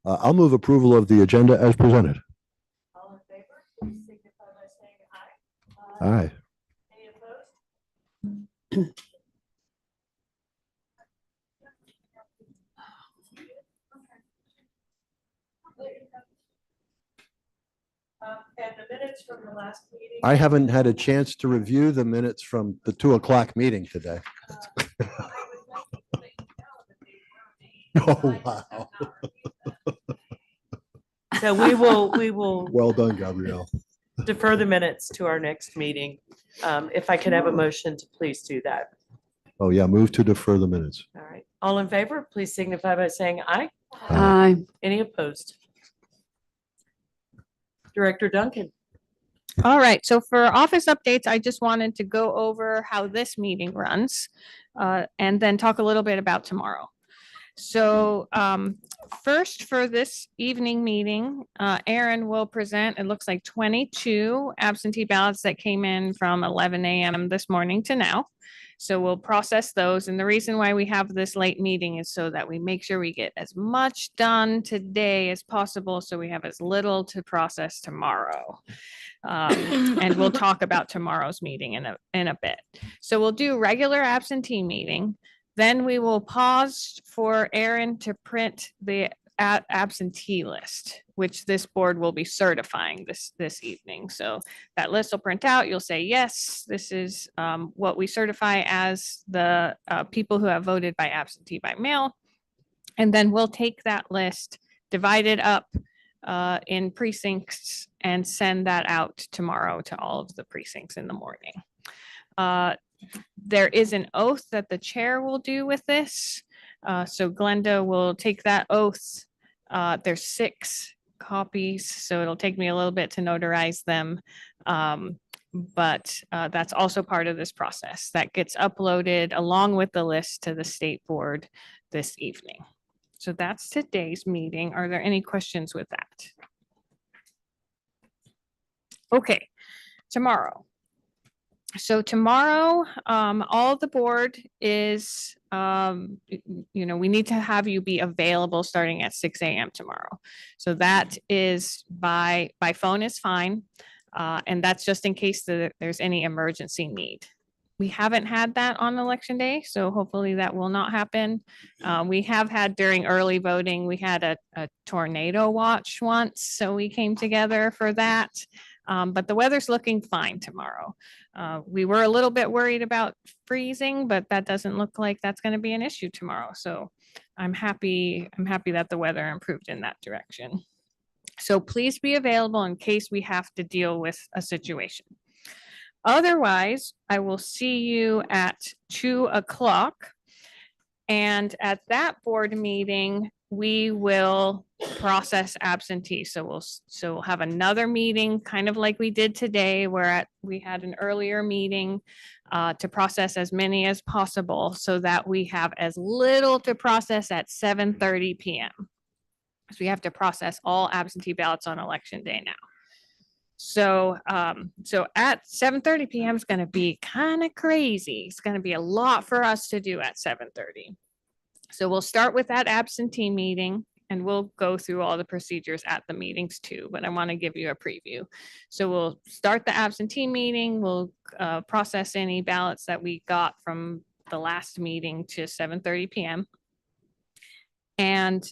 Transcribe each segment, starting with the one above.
I'll move approval of the agenda as presented. All in favor, please signify by saying aye. Aye. Any opposed? And the minutes from the last meeting. I haven't had a chance to review the minutes from the 2 o'clock meeting today. I would like to let you know that they were made. Oh, I just have wow. not reviewed them. So we will Well done, Gabrielle. defer the minutes to our next meeting. If I could have a motion to please do that. Oh, yeah, move to defer the minutes. All right. All in favor, please signify by saying aye. Aye. Any opposed? Director Duncan. All right, so for office updates, I just wanted to go over how this meeting runs and then talk a little bit about tomorrow. So first for this evening meeting, Aaron will present, it looks like 22 absentee ballots that came in from 11 a.m. this morning to now. So we'll process those. And the reason why we have this late meeting is so that we make sure we get as much done today as possible. So we have as little to process tomorrow. And we'll talk about tomorrow's meeting in a bit. So we'll do regular absentee meeting. Then we will pause for Aaron to print the absentee list, which this board will be certifying this evening. So that list will print out. You'll say, yes, this is what we certify as the people who have voted by absentee by mail. And then we'll take that list, divide it up in precincts and send that out tomorrow to all of the precincts in the morning. There is an oath that the chair will do with this. So Glenda will take that oath. There's 6 copies, so it'll take me a little bit to notarize them. But that's also part of this process that gets uploaded along with the list to the state board this evening. So that's today's meeting. Are there any questions with that? Okay, tomorrow. So tomorrow, all the board is, we need to have you be available starting at 6 a.m. tomorrow. So that is by phone is fine. And that's just in case there's any emergency need. We haven't had that on election day, so hopefully that will not happen. We have had during early voting, we had a tornado watch once, so we came together for that. But the weather's looking fine tomorrow. We were a little bit worried about freezing, but that doesn't look like that's going to be an issue tomorrow. So I'm happy that the weather improved in that direction. So please be available in case we have to deal with a situation. Otherwise, I will see you at 2 o'clock. And at that board meeting, we will process absentee. So we'll have another meeting, kind of like we did today, where we had an earlier meeting to process as many as possible so that we have as little to process at 7:30 p.m. So we have to process all absentee ballots on election day now. So at 7:30 p.m. is going to be kind of crazy. It's going to be a lot for us to do at 7:30. So we'll start with that absentee meeting and we'll go through all the procedures at the meetings too, but I want to give you a preview. So we'll start the absentee meeting. We'll process any ballots that we got from the last meeting to 7:30 p.m. And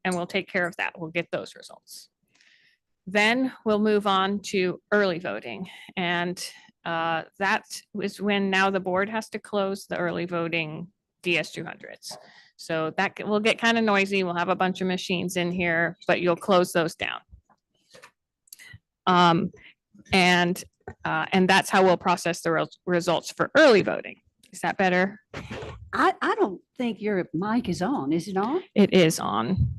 we'll take care of that. We'll get those results. Then we'll move on to early voting. And that is when now the board has to close the early voting DS200s. So that will get kind of noisy. We'll have a bunch of machines in here, but you'll close those down. And that's how we'll process the results for early voting. Is that better? I don't think your mic is on. Is it on? It is on.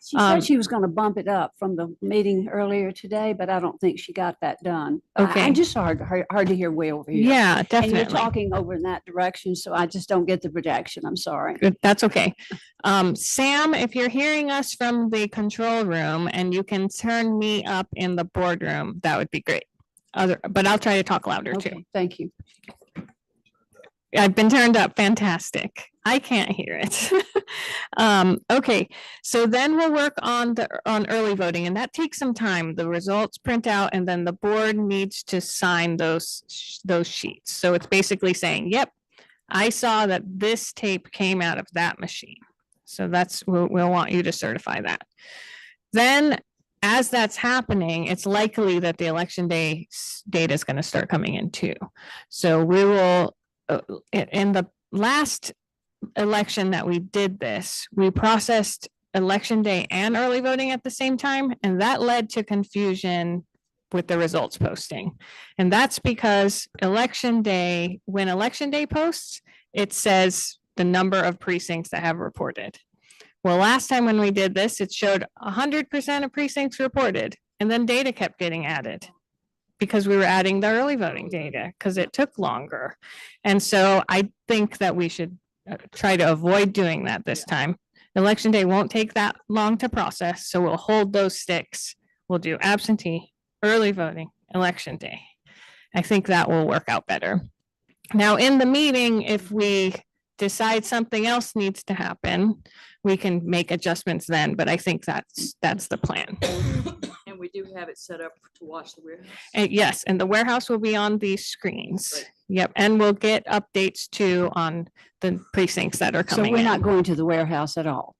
She said she was going to bump it up from the meeting earlier today, but I don't think she got that done. Okay. I just hard to hear way over here. Yeah, And definitely. you're talking over in that direction, so I just don't get the projection. I'm sorry. Good, that's okay. Sam, if you're hearing us from the control room and you can turn me up in the boardroom, that would be great. But I'll try to talk louder too. Okay, thank you. I've been turned up. Fantastic. I can't hear it. Okay, so then we'll work on on early voting, and that takes some time. The results print out, and then the board needs to sign those sheets. So it's basically saying, yep, I saw that this tape came out of that machine. So we'll want you to certify that. Then as that's happening, it's likely that the election day data is going to start coming in too. So we will, in the last election that we did this, we processed election day and early voting at the same time, and that led to confusion with the results posting. And that's because election day, when election day posts, it says the number of precincts that have reported. Well, last time when we did this, it showed 100% of precincts reported, and then data kept getting added because we were adding the early voting data because it took longer. And so I think that we should try to avoid doing that this time. Election day won't take that long to process, so we'll hold those sticks. We'll do absentee, early voting, election day. I think that will work out better. Now, in the meeting, if we decide something else needs to happen, we can make adjustments then, but I think that's the plan. And we do have it set up to watch the warehouse. And yes, and the warehouse will be on these screens. Right. Yep, and we'll get updates too on the precincts that are So coming we're in. not going to the warehouse at all.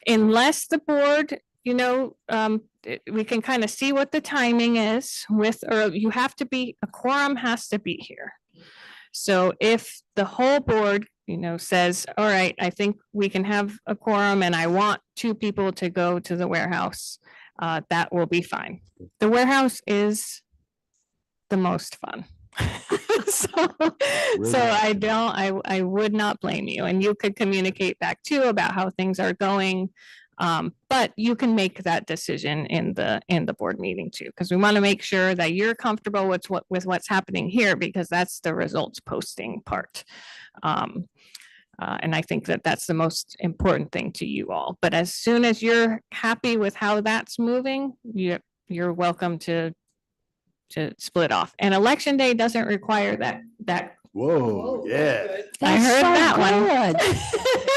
Unless the board, we can kind of see what the timing is with, or you have to be, a quorum has to be here. So if the whole board, says, all right, I think we can have a quorum and I want 2 people to go to the warehouse, that will be fine. The warehouse is the most fun. So I would not blame you, and you could communicate back too about how things are going. But you can make that decision in the board meeting too, because we want to make sure that you're comfortable with what's happening here, because that's the results posting part. And I think that that's the most important thing to you all. But as soon as you're happy with how that's moving, you're welcome to split off. And election day doesn't require that. Whoa, yeah. I heard that one.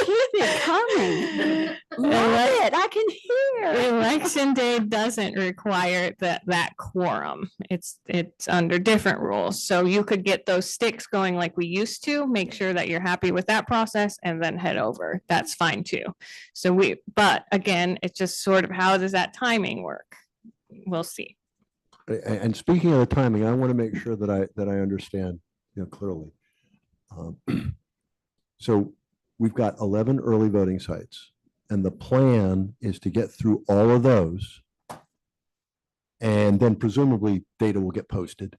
Keep it coming. Love it. I can hear. Election day doesn't require that quorum. It's under different rules. So you could get those sticks going like we used to, make sure that you're happy with that process, and then head over. That's fine too. But again, it's just sort of, how does that timing work? We'll see. And speaking of the timing, I want to make sure that I understand, clearly. So we've got 11 early voting sites, and the plan is to get through all of those. And then presumably data will get posted.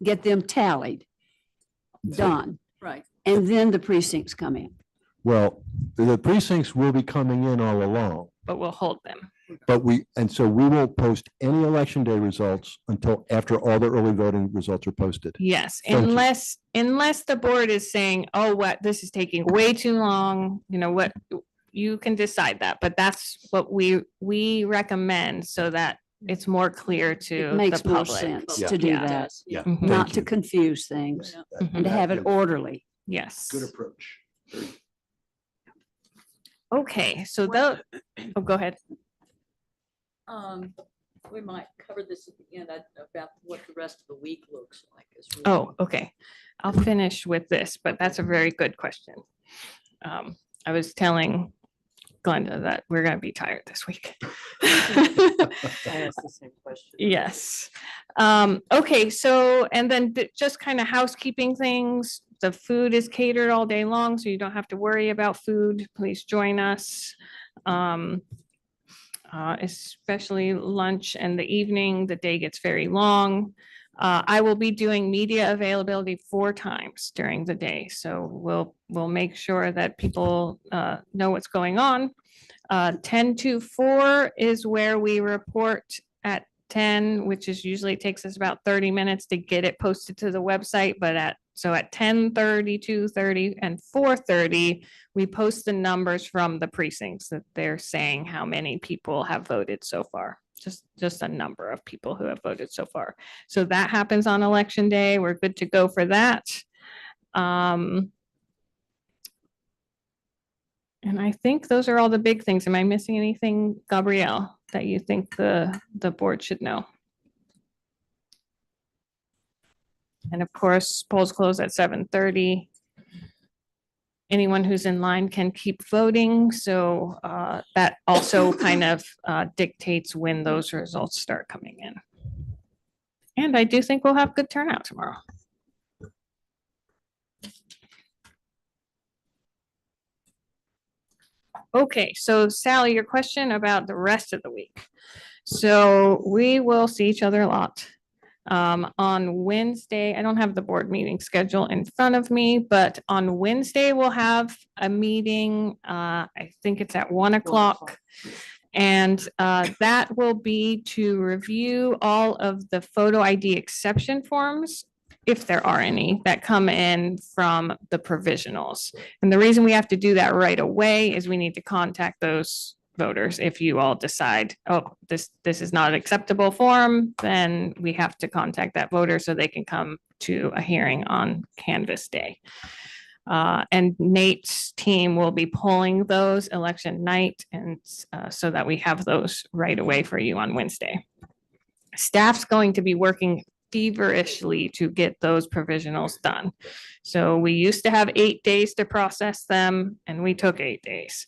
Get them tallied, done. Right. And then the precincts come in. Well, the precincts will be coming in all along, But we'll hold them. but so we won't post any election day results until after all the early voting results are posted. Yes, Thank you. unless the board is saying, oh, this is taking way too long, what, you can decide that, but that's what we recommend so that it's more clear to It the makes more public. sense Yeah. to do Yeah. that, Yeah. Mhm. not Thank to you. confuse things Yeah. and to have it orderly. Yes. Good approach. Okay, so go ahead. We might cover this at the end about what the rest of the week looks like. Oh, okay. I'll finish with this, but that's a very good question. I was telling Glenda that we're gonna be tired this week. I asked the same question. Yes. Okay, so, and then just kind of housekeeping things. The food is catered all day long, so you don't have to worry about food. Please join us. Especially lunch and the evening, the day gets very long. I will be doing media availability 4 times during the day, so we'll make sure that people know what's going on. 10 to 4 is where we report at 10, which is usually takes us about 30 minutes to get it posted to the website, but at 10:30, 2:30, and 4:30, we post the numbers from the precincts that they're saying how many people have voted so far. Just a number of people who have voted so far. So that happens on election day. We're good to go for that. And I think those are all the big things. Am I missing anything, Gabrielle, that you think the board should know? And of course, polls close at 7:30. Anyone who's in line can keep voting, so that also kind of dictates when those results start coming in. And I do think we'll have good turnout tomorrow. Okay, so Sally, your question about the rest of the week. So we will see each other a lot. On Wednesday, I don't have the board meeting schedule in front of me, but on Wednesday, we'll have a meeting. I think it's at 1:00. And that will be to review all of the photo ID exception forms, if there are any, that come in from the provisionals. And the reason we have to do that right away is we need to contact those voters. If you all decide, oh, this is not an acceptable form, then we have to contact that voter so they can come to a hearing on Canvas Day. And Nate's team will be pulling those election night, and so that we have those right away for you on Wednesday. Staff's going to be working feverishly to get those provisionals done. So we used to have 8 days to process them, and we took 8 days.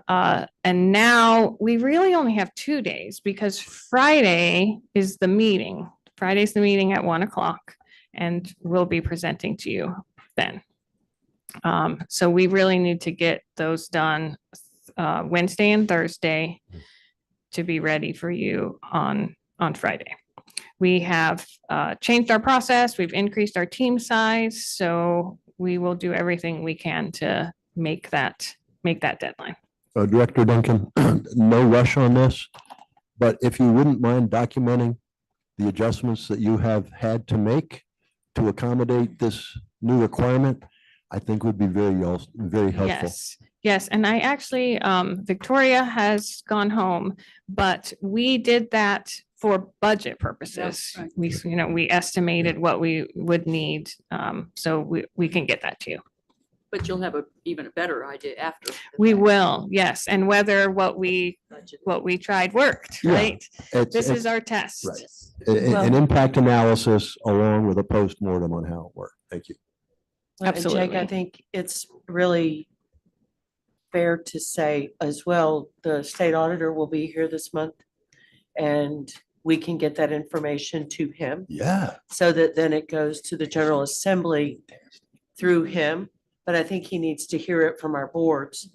And now we really only have 2 days because Friday is the meeting. Friday's the meeting at 1:00, and we'll be presenting to you then. So we really need to get those done Wednesday and Thursday to be ready for you on Friday. We have changed our process. We've increased our team size, so we will do everything we can to make that deadline. Director Duncan, no rush on this, but if you wouldn't mind documenting the adjustments that you have had to make to accommodate this new requirement, I think would be very helpful. Yes. And I actually, Victoria has gone home, but we did that for budget purposes. right. We estimated what we would need, so we can get that to you. But you'll have even a better idea after. the We fact. will, yes, and whether what we tried worked, Yeah. right? It's This is our test. right. Yes. an impact analysis along with a postmortem on how it worked. Thank you. And Jake, I Absolutely. think it's really fair to say as well, the state auditor will be here this month. And we can get that information to him Yeah. so that then it goes to the General Assembly through him. But I think he needs to hear it from our boards,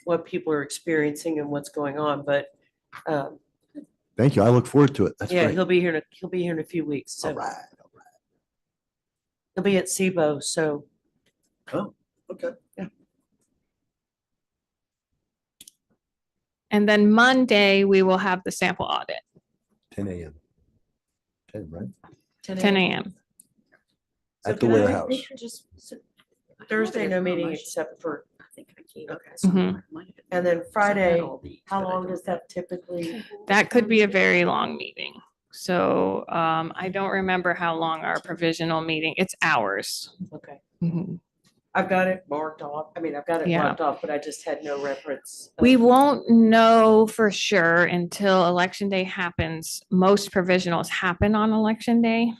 what people are experiencing and what's going on. But Thank you. I look forward to it. That's yeah, great. he'll be here in a few weeks. All So right. he'll be at SIBO. So Oh, okay. And then Monday, we will have the sample audit, 10 a.m. 10, right? 10 a.m. So At the can I warehouse. just- Thursday, no meeting except for, I think I can. Okay. Mhm. and then Friday, how long does that typically? That could be a very long meeting. So I don't remember how long our provisional meeting, it's hours. Okay, Mhm. I've got it marked off. I mean, I've got it Yeah. marked off, but I just had no reference. We won't know for sure until election day happens. Most provisionals happen on election day.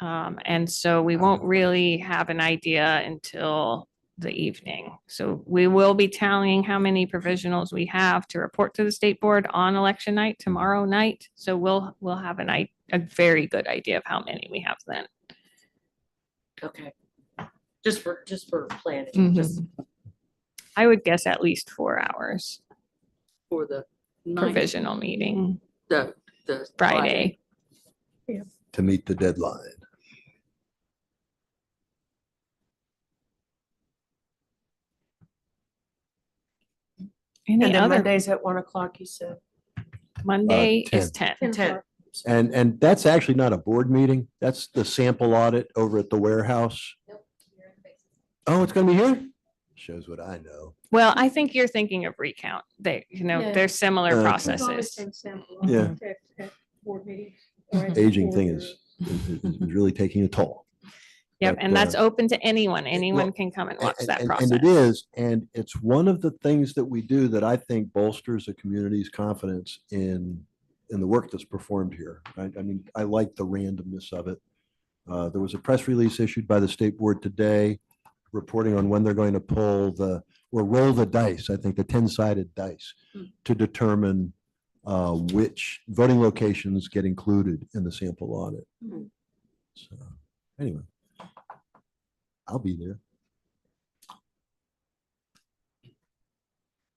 And so we won't really have an idea until the evening. So we will be tallying how many provisionals we have to report to the state board on election night, tomorrow night. So we'll have a very good idea of how many we have then. Okay. Just for planning, just, I would guess at least 4 hours For the ninth, provisional meeting the Friday. To meet the deadline. Any and then other Mondays at 1:00, you said? Monday is 10. 10. And that's actually not a board meeting. That's the sample audit over at the warehouse. Oh, it's gonna be here? Shows what I know. Well, I think you're thinking of recount. Yeah. They're similar Okay. processes. Yeah. Aging thing is really taking a toll. Yep, But, and that's uh, open to anyone. Anyone well, can come and watch that And process. it is, and it's one of the things that we do that I think bolsters the community's confidence in the work that's performed here. I mean, I like the randomness of it. There was a press release issued by the state board today reporting on when they're going to pull or roll the dice, I think the 10-sided dice, to determine which voting locations get included in the sample audit. So, anyway, I'll be there.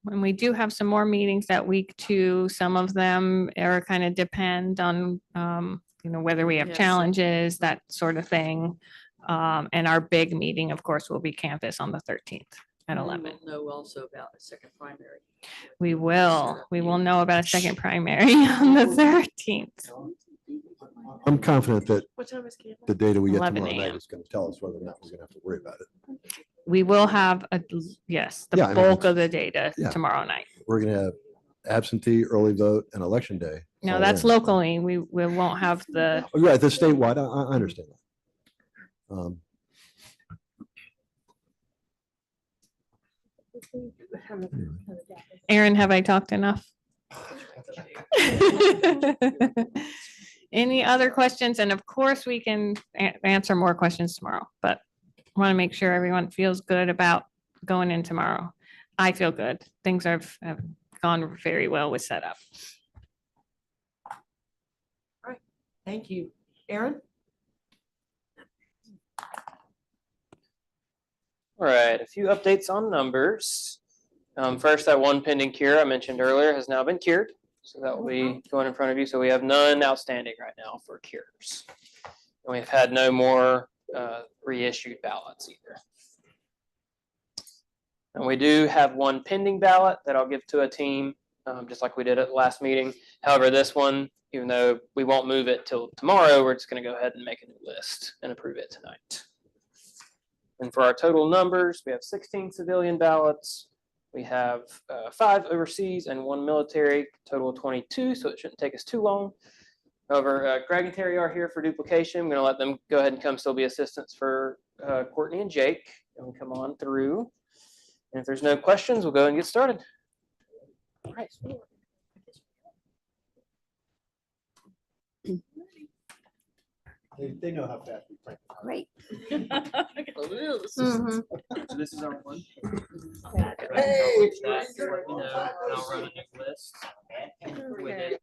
And we do have some more meetings that week too. Some of them are kind of depend on, whether we have Yes. challenges, that sort of thing. And our big meeting, of course, will be campus on the 13th at And we 11. will know also about a second primary. We will know about a second primary on the 13th. I'm confident that What time is campus? the data we get 11 tomorrow night a.m. is going to tell us whether or not we're going to have to worry about it. We will have yes, the Yeah, I mean, bulk of it's- the data yeah. tomorrow night. We're going to have absentee, early vote, and election day. No, all that's in. locally. We won't have the, Oh, yeah, the statewide, I understand that. Aaron, have I talked enough? Any other questions? And of course, we can answer more questions tomorrow, but want to make sure everyone feels good about going in tomorrow. I feel good. Things have gone very well with setup. Thank you. Aaron? All right, a few updates on numbers. First, that one pending cure I mentioned earlier has now been cured. So that will be going in front of you. So we have none outstanding right now for cures. And we've had no more reissued ballots either. And we do have one pending ballot that I'll give to a team, just like we did at the last meeting. However, this one, even though we won't move it till tomorrow, we're just going to go ahead and make a new list and approve it tonight. And for our total numbers, we have 16 civilian ballots. We have 5 overseas and 1 military, total of 22, so it shouldn't take us too long. However, Greg and Terry are here for duplication. I'm going to let them go ahead and come still be assistants for Courtney and Jake. And we'll come on through. And if there's no questions, we'll go and get started. All right. They know how fast we print. Great. Mhm. So this is our one. Hey. I'll run a new list with it.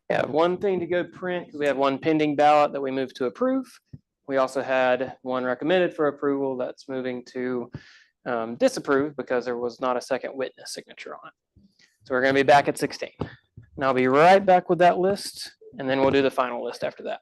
Yeah, one thing to go print, 'cause we have one pending ballot that we moved to approve. We also had one recommended for approval that's moving to disapprove because there was not a second witness signature on it. So we're gonna be back at 16. And I'll be right back with that list, and then we'll do the final list after that.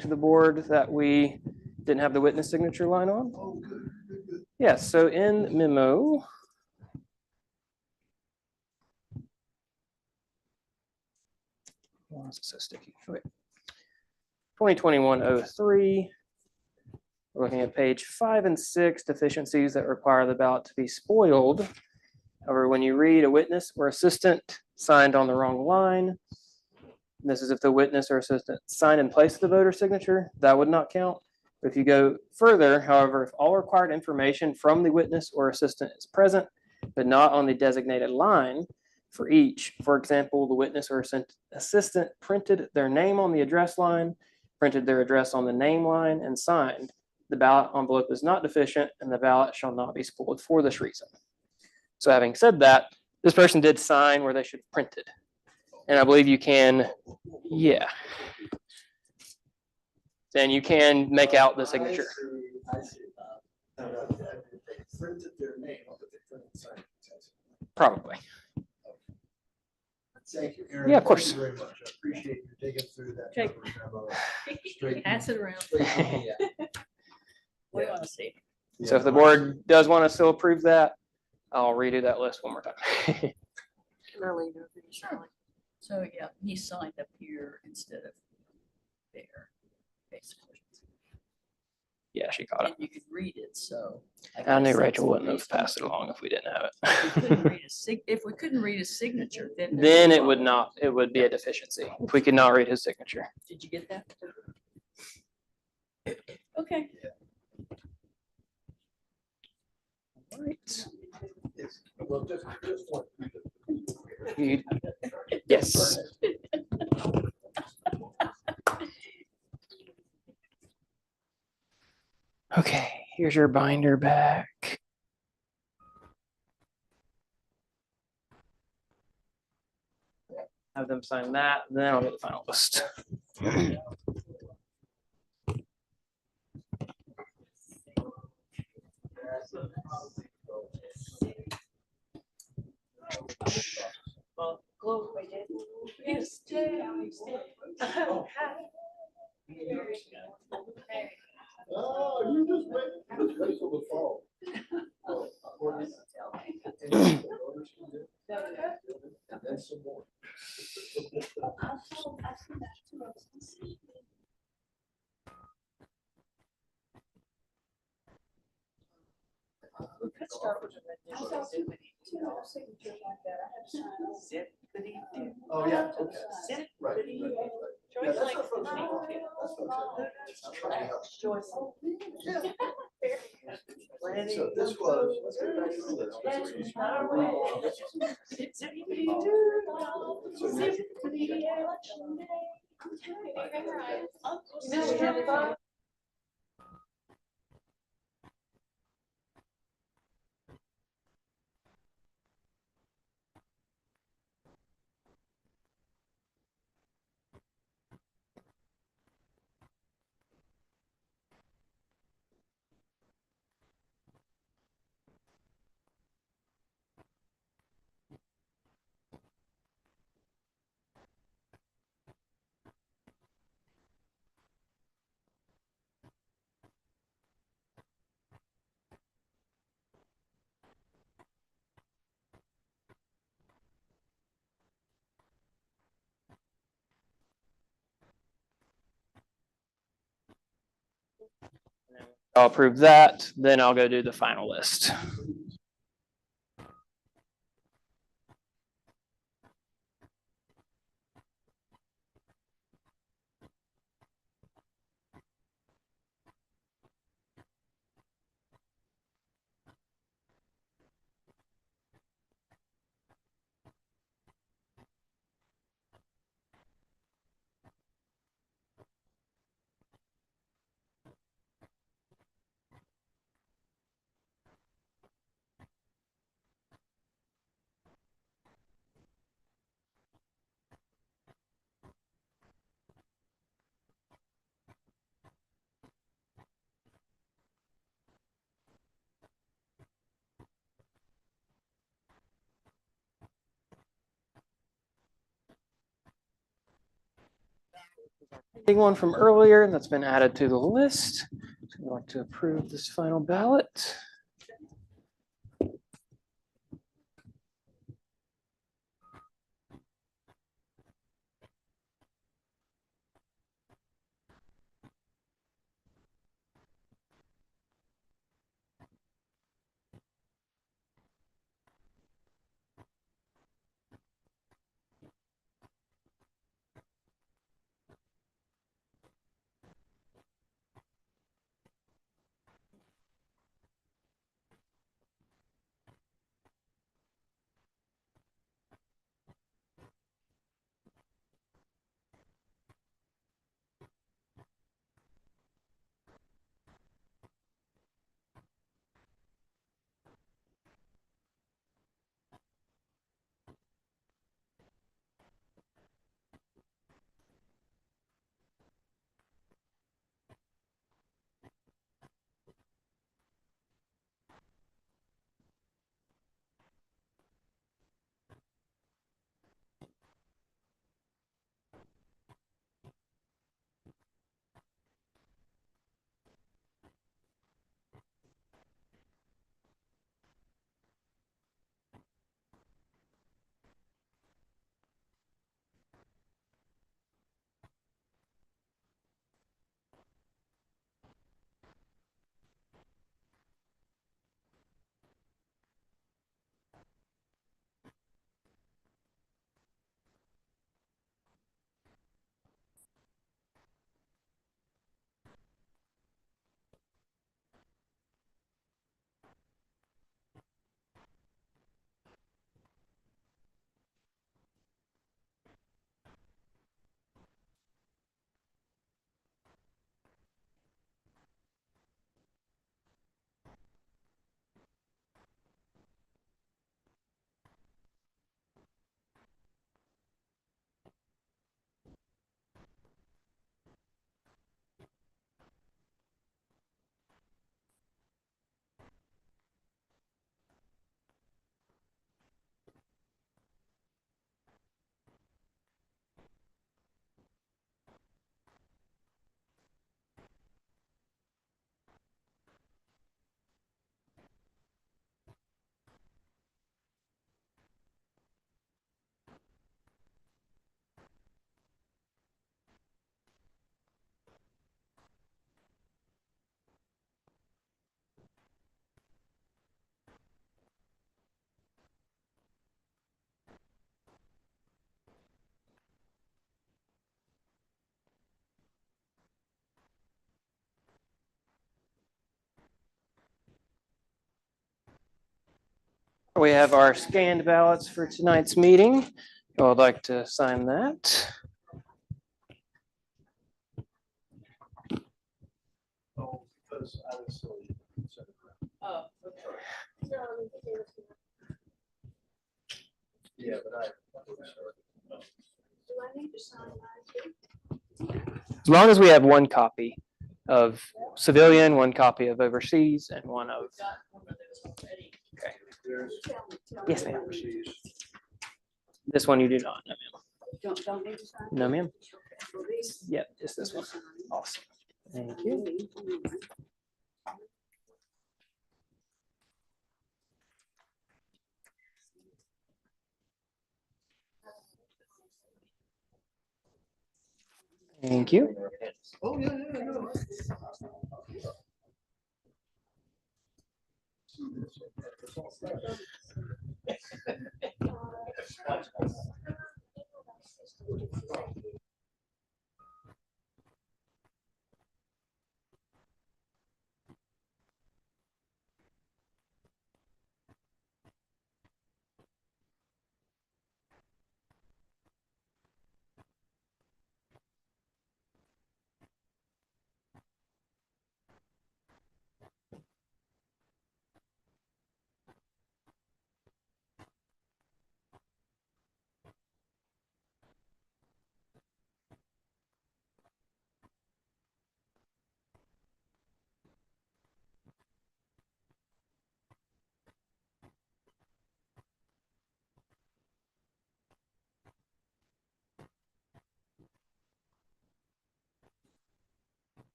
To the board that we didn't have the witness signature line on. Yes, so in memo. Why is it so sticky? Okay. 2021-03. We're looking at page 5 and 6, deficiencies that require the ballot to be spoiled. However, when you read a witness or assistant signed on the wrong line, this is if the witness or assistant signed in place of the voter signature, that would not count. But if you go further, however, if all required information from the witness or assistant is present, but not on the designated line for each, for example, the witness or assistant printed their name on the address line, printed their address on the name line, and signed, the ballot envelope is not deficient and the ballot shall not be spoiled for this reason. So having said that, this person did sign where they should have printed. And I believe you can, yeah. Then you can make out the signature. I see. They printed their name, but they couldn't sign it. Probably. Thank you, Aaron. Yeah, of Thank course. you very much. I appreciate you digging through that. Jake. number memo. Straight- Pass it around. straight to me, yeah. What do you want to see? So if the board does want to still approve that, I'll redo that list one more time. Can I leave it? Sure. So, yeah, he signed up here instead of there, basically. Yeah, she got it. And you could read it, so. I guess knew that's Rachel the wouldn't have reason. passed it along if we didn't have If we couldn't it. read if we couldn't read his signature, then. Then it would not, it would be a deficiency if we could not read his signature. Did you get that? Okay. Right. Yes. Well, just one. Yes. Okay, here's your binder back. Have them sign that, then I'll get the final list. Yes, you just wait till the fall. And then some more. Oh, yeah, okay. Right. Yeah, that's what folks are talking about. That's what I'm trying to help. So this was, let's get back to the list. I'll approve that, then I'll go do the final list. Big one from earlier that's been added to the list. So I'd like to approve this final ballot. We have our scanned ballots for tonight's meeting. I would like to sign that. Oh, because I was so. Oh, Yeah, but I. As long as we have one copy of civilian, one copy of overseas, and one of, got one of those already. yes, ma'am. This one you do not, no, Don't need to sign? ma'am. No, ma'am. So these- Yep, just this one. Awesome. Thank you. Thank you. Oh, yeah, yeah, no.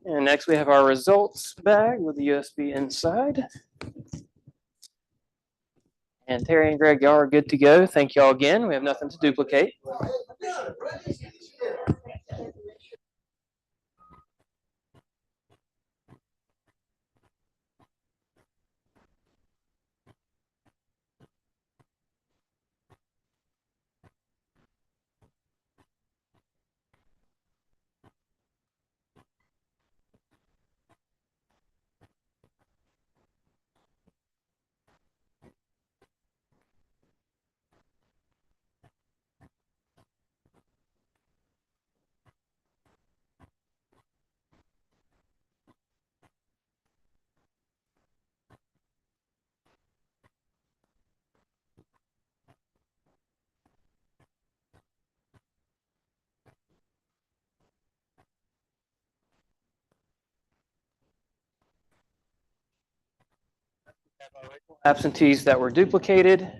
And next we have our results bag with the USB inside. And Terry and Greg, y'all are good to go. Thank y'all again. We have nothing to duplicate. Absentees that were duplicated.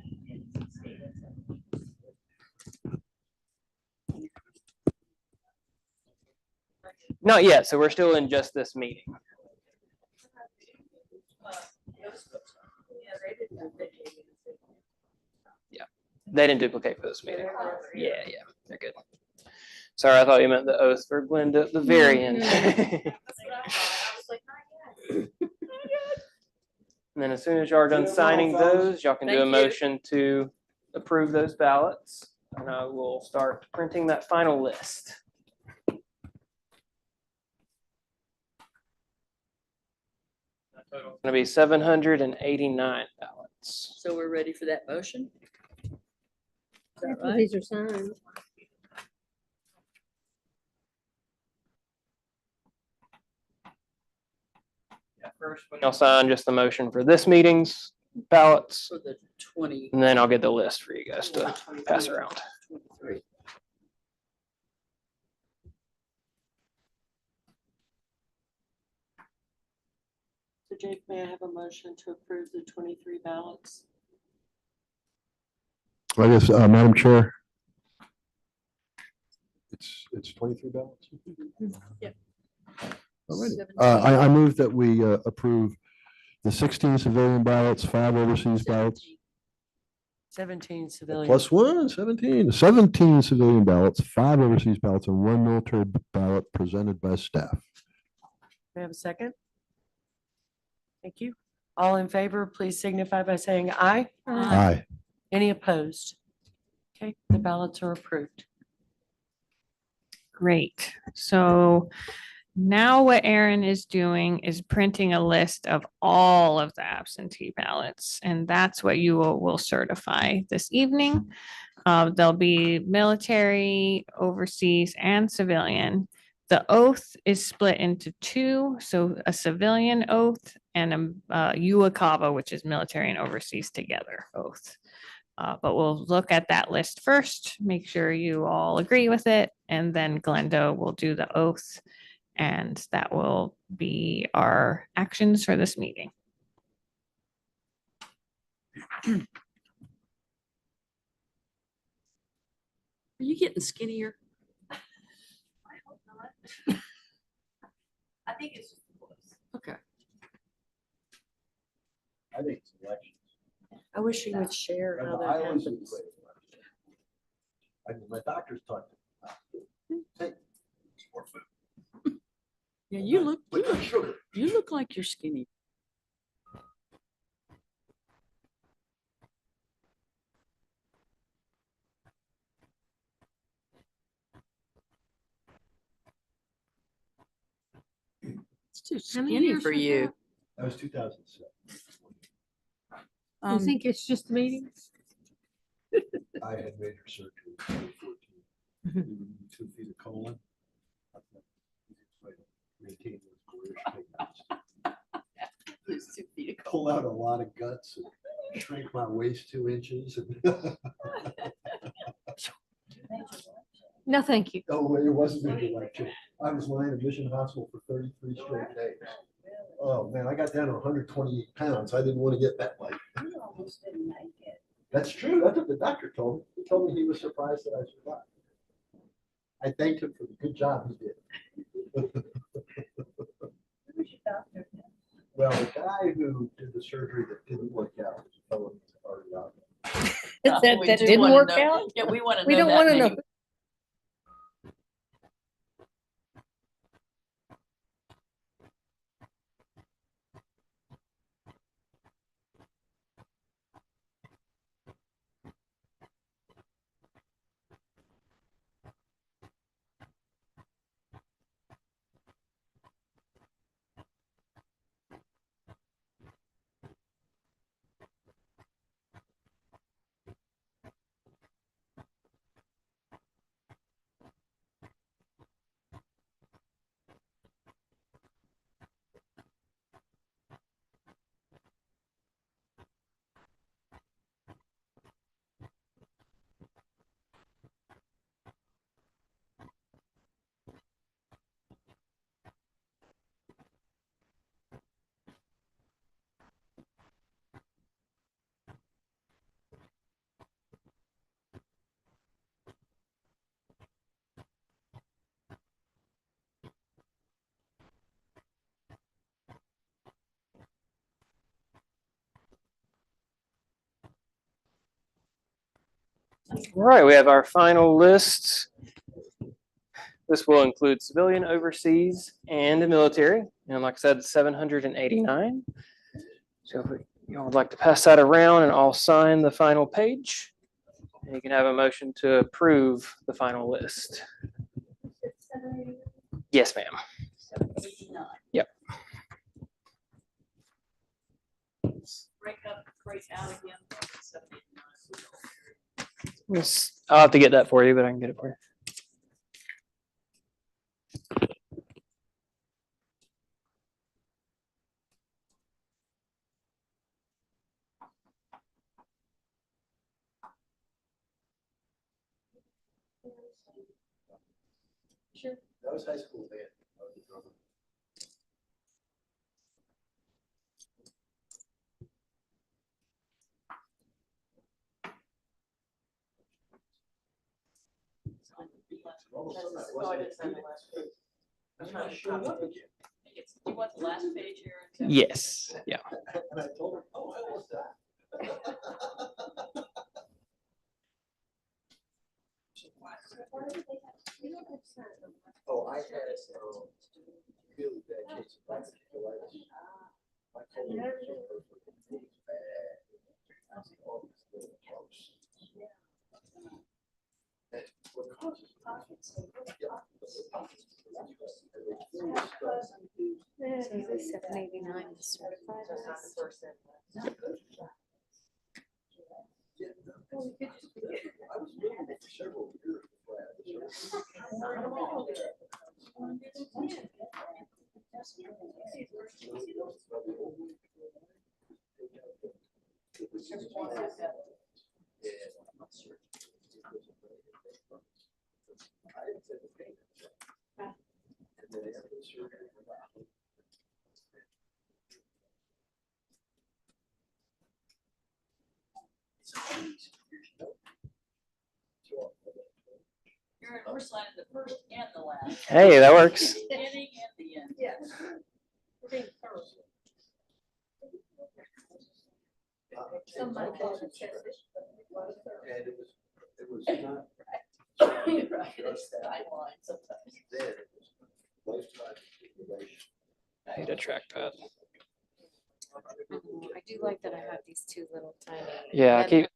Not yet, so we're still in just this meeting. Yeah, they didn't duplicate for this meeting. Yeah, they're good. Sorry, I thought you meant the oath for Glenda at the very end. And then as soon as y'all are done signing those, y'all can do a Thank you. motion to approve those ballots. And I will start printing that final list. It's gonna be 789 ballots. So we're ready for that motion? Is that right? These are signed. First, I'll sign just the motion for this meeting's ballots, For the 20. and then I'll get the list for you guys to pass around. 23. So Jake, may I have a motion to approve the 23 ballots? I guess, Madam Chair. It's 23 ballots. Yep. Alrighty. I move that we approve The 16 civilian ballots, 5 overseas ballots. 17 civilian. Plus 1, 17. 17 civilian ballots, 5 overseas ballots, and 1 military ballot presented by staff. We have a second? Thank you. All in favor, please signify by saying aye. Aye. Any opposed? Okay, the ballots are approved. Great. So now what Aaron is doing is printing a list of all of the absentee ballots, and that's what you will certify this evening. There'll be military, overseas, and civilian. The oath is split into 2, so a civilian oath and a UACAVA, which is military and overseas together oath. But we'll look at that list first, make sure you all agree with it, and then Glenda will do the oath. And that will be our actions for this meeting. Are you getting skinnier? I hope not. I think it's just close. Okay. I think it's election. I wish you would share how that happens. My doctor's talking. Take more food. Yeah, Sugar. you look like you're skinny. It's too skinny for you. That was 2007. Um, it's just a meeting? I had major surgery in 2014. 2 feet of colon. Maintain those careers. Pull out a lot of guts and shrink my waist 2 inches. No, thank you. Oh, it wasn't major life change. I was lying in Mission Hospital for 33 straight days. Oh, man, I got down to 128 pounds. I didn't want to get that light. That's true. That's what the doctor told me. He told me he was surprised that I survived. I thanked him for the good job he did. Well, the guy who did the surgery that didn't work out was a fellow who's already out. that didn't work out? Yeah, we want to know. We don't want to know. All right, we have our final list. This will include civilian, overseas, and the military. And like I said, 789. So if you would like to pass that around and I'll sign the final page. And you can have a motion to approve the final list. Yes, ma'am. 789. Yep. Break out again. 789. I'll have to get that for you, but I can get it for you. Sure. That was high school band. I was a drummer. All of a sudden, I wasn't- I'm not sure what again. Do you want the last page here? Yes, yeah. And I told her, oh, I was that. Oh, I had a really bad case of diverticulitis. My colon was so perfect. It was bad. All these little bumps. And what causes it? Yeah. So is 789 certified? I was living for several years before I had this. You're in North Side of the first and the last. Hey, that works. Beginning and the end. Yes. We're being thorough. Somebody called it. And it was not. Right, it's the timeline sometimes. Then it was lifetime accumulation. I need a trackpad. I do like that I have these two little tiny. Yeah, red keep.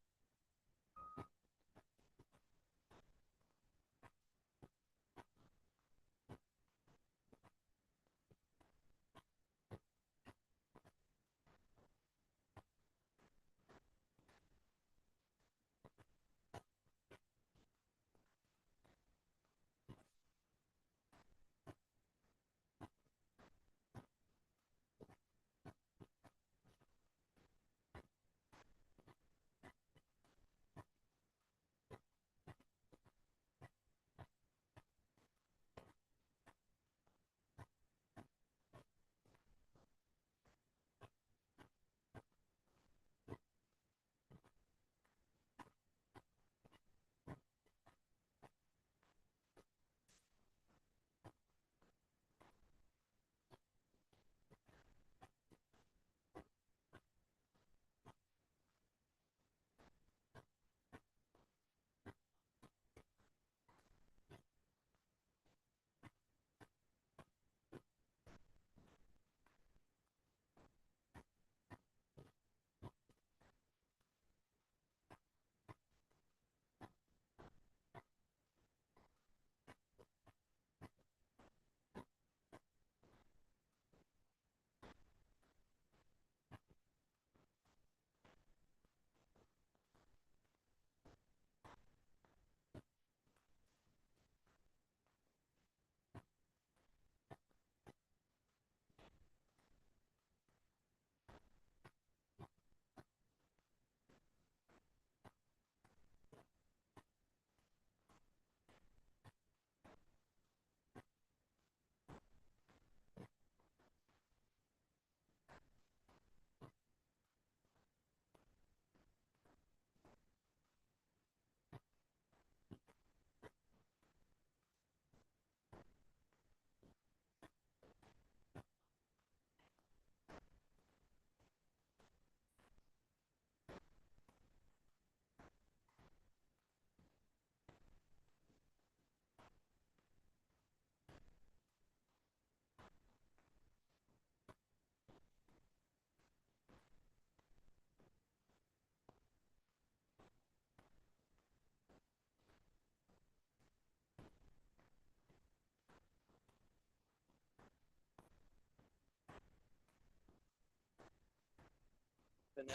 But now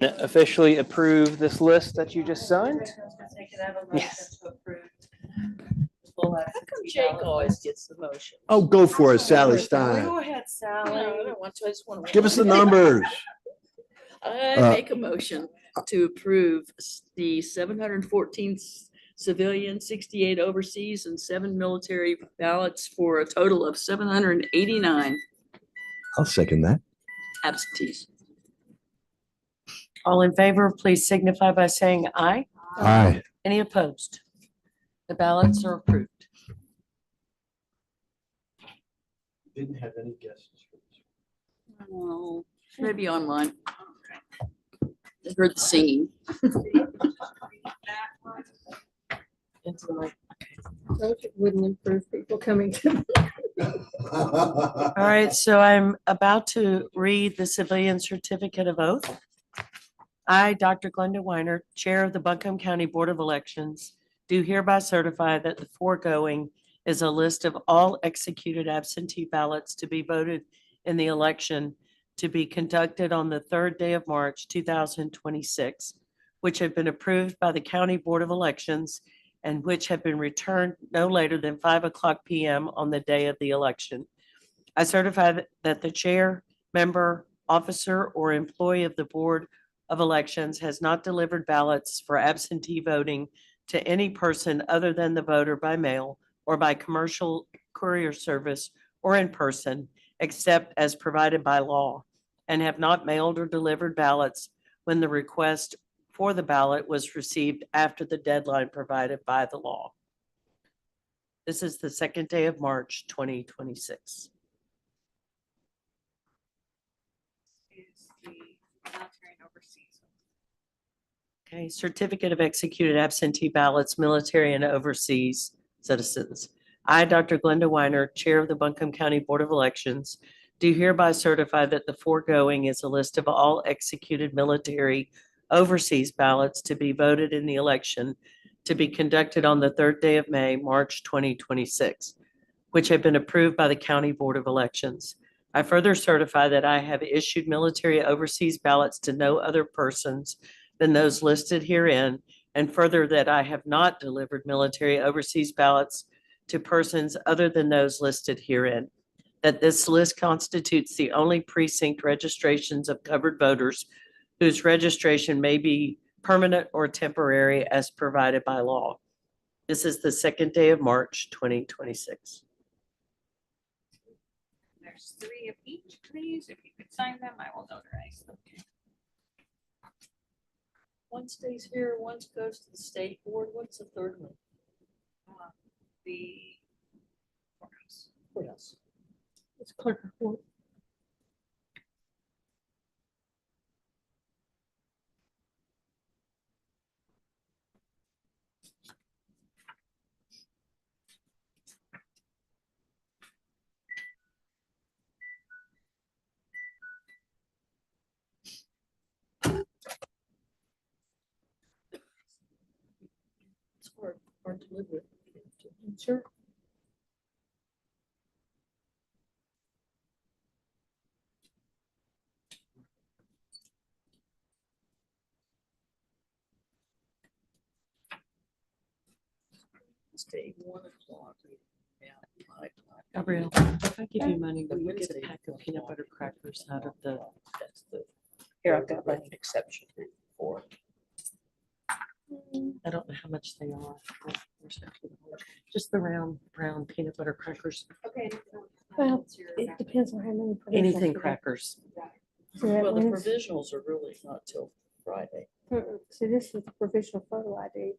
I can officially approve this list that you just signed. Yes. How come Jake always gets the motion? Oh, go for it, Sally Stein. Go ahead, No, I Sally. don't want to, I just want to. Give us the numbers. I make a motion to approve the 714 civilian, 68 overseas, and 7 military ballots for a total of 789 I'll second that. absentees. All in favor, please signify by saying aye. Aye. Any opposed? The ballots are approved. Didn't have any guesses. for this. Oh, maybe online. I heard the singing. Into the mic. Wouldn't improve people coming to. All right, so I'm about to read the civilian certificate of oath. I, Dr. Glenda Weiner, Chair of the Buncombe County Board of Elections, do hereby certify that the foregoing is a list of all executed absentee ballots to be voted in the election to be conducted on the third day of March, 2026, which have been approved by the County Board of Elections and which have been returned no later than 5:00 PM on the day of the election. I certify that the chair, member, officer, or employee of the Board of Elections has not delivered ballots for absentee voting to any person other than the voter by mail or by commercial courier service or in person, except as provided by law, and have not mailed or delivered ballots when the request for the ballot was received after the deadline provided by the law. This is the second day of March, 2026. Is the military and overseas. Okay, certificate of executed absentee ballots, military and overseas citizens. I, Dr. Glenda Weiner, Chair of the Buncombe County Board of Elections, do hereby certify that the foregoing is a list of all executed military overseas ballots to be voted in the election to be conducted on the third day of May, March 2026, which have been approved by the County Board of Elections. I further certify that I have issued military overseas ballots to no other persons than those listed herein, and further that I have not delivered military overseas ballots to persons other than those listed herein, that this list constitutes the only precinct registrations of covered voters whose registration may be permanent or temporary as provided by law. This is the second day of March, 2026. There's 3 of each, please. If you could sign them, I will notarize them. One stays here, one goes to the state board. What's the third one? The courthouse. Courthouse. It's clerk of court. It's hard to live with. Sure. Stay 1:00. Yeah. Gabrielle, if I give you money, The will you get a Wednesday pack of peanut butter crackers out of the, That's the. Here, I've got mine. Exception for. I don't know how much they are. Where's that? Just the round brown peanut butter crackers, Okay. Well, it depends on how many. provisionals anything you have. crackers. So that Well, the means- provisionals are really not till Friday. So this is the provisional photo ID,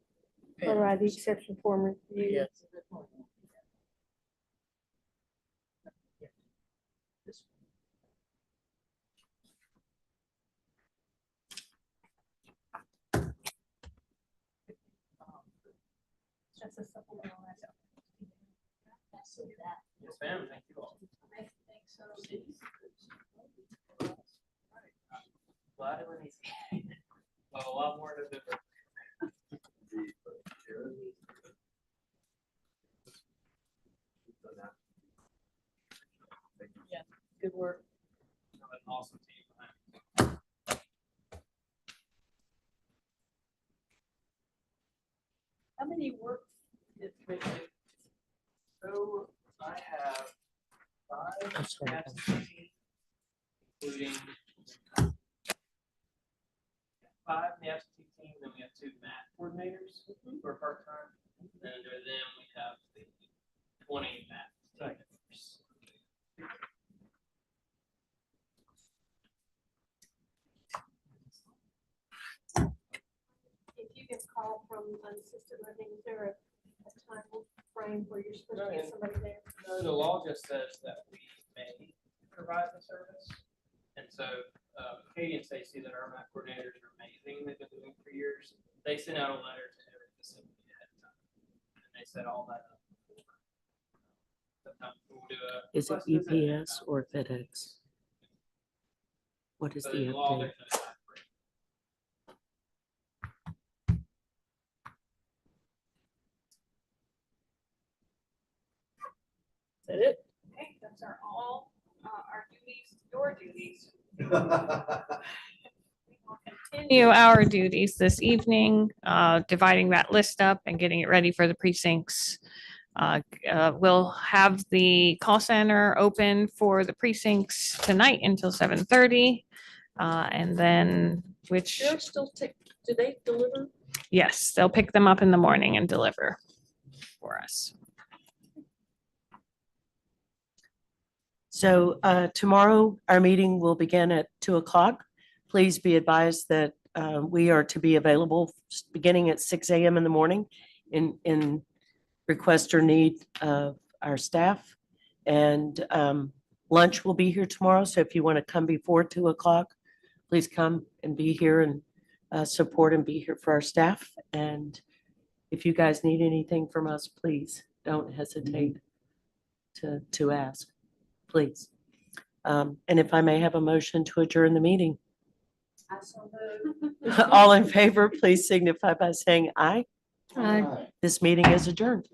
photo ID exception form review. Yes. That's a supplemental. Yes, ma'am. Thank you all. Glad it went easy. Well, a lot more to do. Yeah, good work. An awesome team. How many work did we do? So I have I'm 5 sorry. absentee, including 5 in the absentee team, then we have 2 math coordinators who are part-time. And then under them, we have the 20 math technicians. If you get called from unassisted living, is there a time frame where you're supposed to No, get somebody there? No, the law just says that we may provide the service. And so Katie and Stacy, that are MAP coordinators, are amazing. They've been doing it for years. They sent out a letter to every facility ahead of time. And they set all that up. Sometimes we'll do a Is it bus visit and UPS or FedEx? What is so the in law, update? there's no time frame. Is that it? Okay, those are all our duties, your duties. Continue our duties this evening, dividing that list up and getting it ready for the precincts. We'll have the call center open for the precincts tonight until 7:30. And then, which, They're still take, do they deliver? yes, they'll pick them up in the morning and deliver for us. So tomorrow, our meeting will begin at 2:00. Please be advised that we are to be available beginning at 6 a.m. in the morning in request or need of our staff. And lunch will be here tomorrow. So if you want to come before 2:00, please come and be here and support and be here for our staff. And if you guys need anything from us, please don't hesitate to ask, please. And if I may have a motion to adjourn the meeting. All in favor, please signify by saying aye. Aye. This meeting is adjourned.